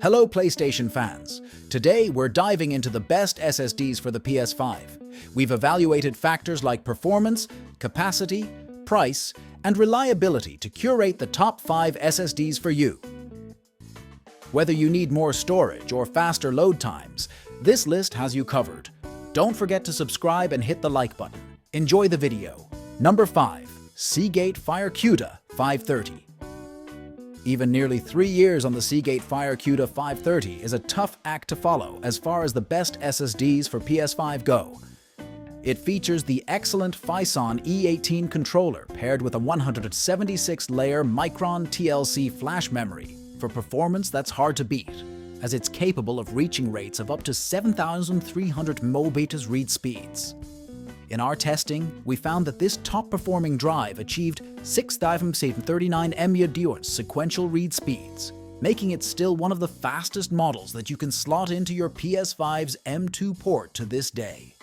Hello PlayStation fans! Today we're diving into the best SSDs for the PS5. We've evaluated factors like performance, capacity, price, and reliability to curate the top 5 SSDs for you. Whether you need more storage or faster load times, this list has you covered. Don't forget to subscribe and hit the like button. Enjoy the video. Number 5. Seagate FireCuda 530. Even nearly 3 years on the Seagate FireCuda 530 is a tough act to follow as far as the best SSDs for PS5 go. It features the excellent Phison E18 controller paired with a 176-layer Micron TLC flash memory for performance that's hard to beat, as it's capable of reaching rates of up to 7,300 Mbps read speeds. In our testing, we found that this top-performing drive achieved 6,739 Mbps sequential read speeds, making it still one of the fastest models that you can slot into your PS5's M2 port to this day.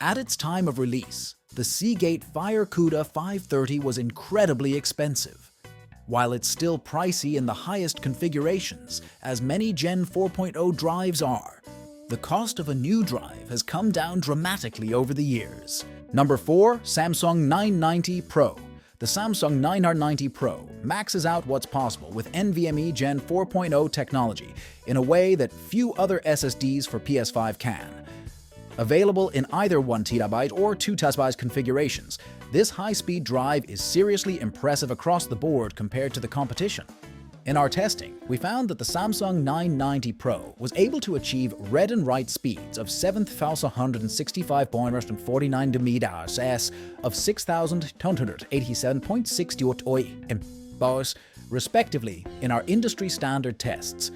At its time of release, the Seagate FireCuda 530 was incredibly expensive. While it's still pricey in the highest configurations, as many Gen 4.0 drives are, the cost of a new drive has come down dramatically over the years. Number 4. Samsung 990 Pro. The Samsung 990 Pro maxes out what's possible with NVMe Gen 4.0 technology in a way that few other SSDs for PS5 can. Available in either 1TB or 2TB configurations, this high-speed drive is seriously impressive across the board compared to the competition. In our testing, we found that the Samsung 990 Pro was able to achieve read and write speeds of 7,165.49 Mbps of 6,287.68 Mbps, respectively, in our industry standard tests.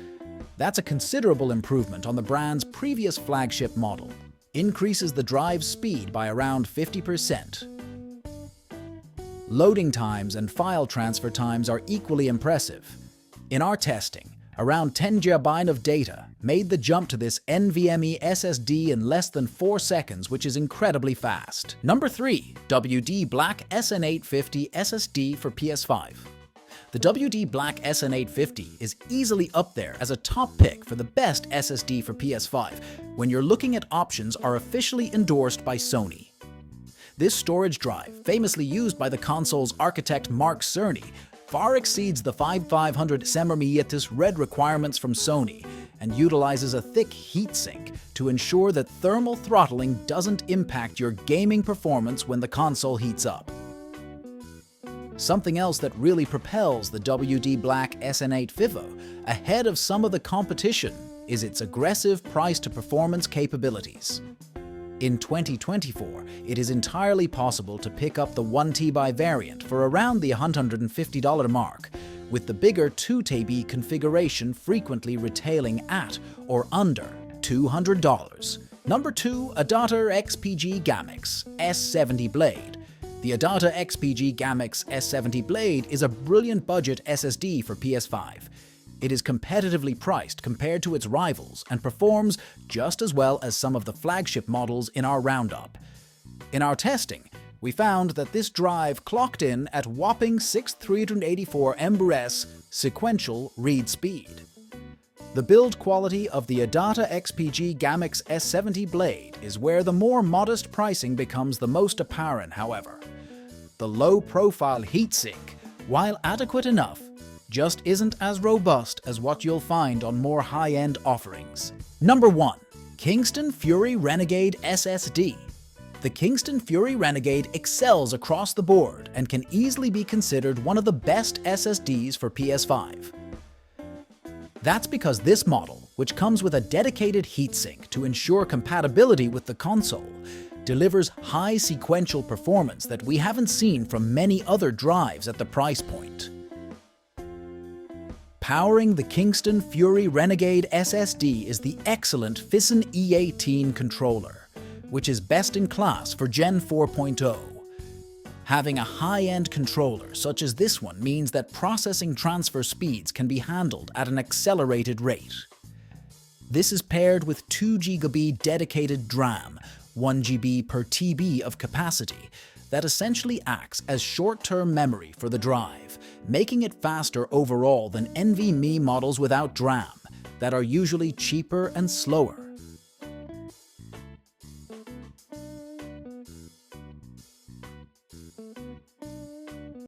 That's a considerable improvement on the brand's previous flagship model. Increases the drive's speed by around 50%. Loading times and file transfer times are equally impressive. In our testing, around 10 GB of data made the jump to this NVMe SSD in less than 4 seconds, which is incredibly fast. Number 3. WD Black SN850 SSD for PS5. The WD Black SN850 is easily up there as a top pick for the best SSD for PS5 when you're looking at options are officially endorsed by Sony. This storage drive, famously used by the console's architect Mark Cerny, far exceeds the 5500 Semmermietis red requirements from Sony and utilizes a thick heatsink to ensure that thermal throttling doesn't impact your gaming performance when the console heats up. Something else that really propels the WD Black SN850 ahead of some of the competition is its aggressive price-to-performance capabilities. In 2024, it is entirely possible to pick up the 1TB variant for around the $150 mark, with the bigger 2TB configuration frequently retailing at or under $200. Number 2. Adata XPG Gammix S70 Blade. The Adata XPG Gammix S70 Blade is a brilliant budget SSD for PS5. It is competitively priced compared to its rivals and performs just as well as some of the flagship models in our roundup. In our testing, we found that this drive clocked in at whopping 6,384 Mbps sequential read speed. The build quality of the Adata XPG Gammix S70 Blade is where the more modest pricing becomes the most apparent, however. The low-profile heatsink, while adequate enough, just isn't as robust as what you'll find on more high-end offerings. Number 1. Kingston Fury Renegade SSD. The Kingston Fury Renegade excels across the board and can easily be considered one of the best SSDs for PS5. That's because this model, which comes with a dedicated heatsink to ensure compatibility with the console, delivers high sequential performance that we haven't seen from many other drives at the price point. Powering the Kingston Fury Renegade SSD is the excellent Phison E18 controller, which is best in class for Gen 4.0. Having a high-end controller such as this one means that processing transfer speeds can be handled at an accelerated rate. This is paired with 2 GB dedicated DRAM, 1 GB per TB of capacity, that essentially acts as short-term memory for the drive, making it faster overall than NVMe models without DRAM that are usually cheaper and slower.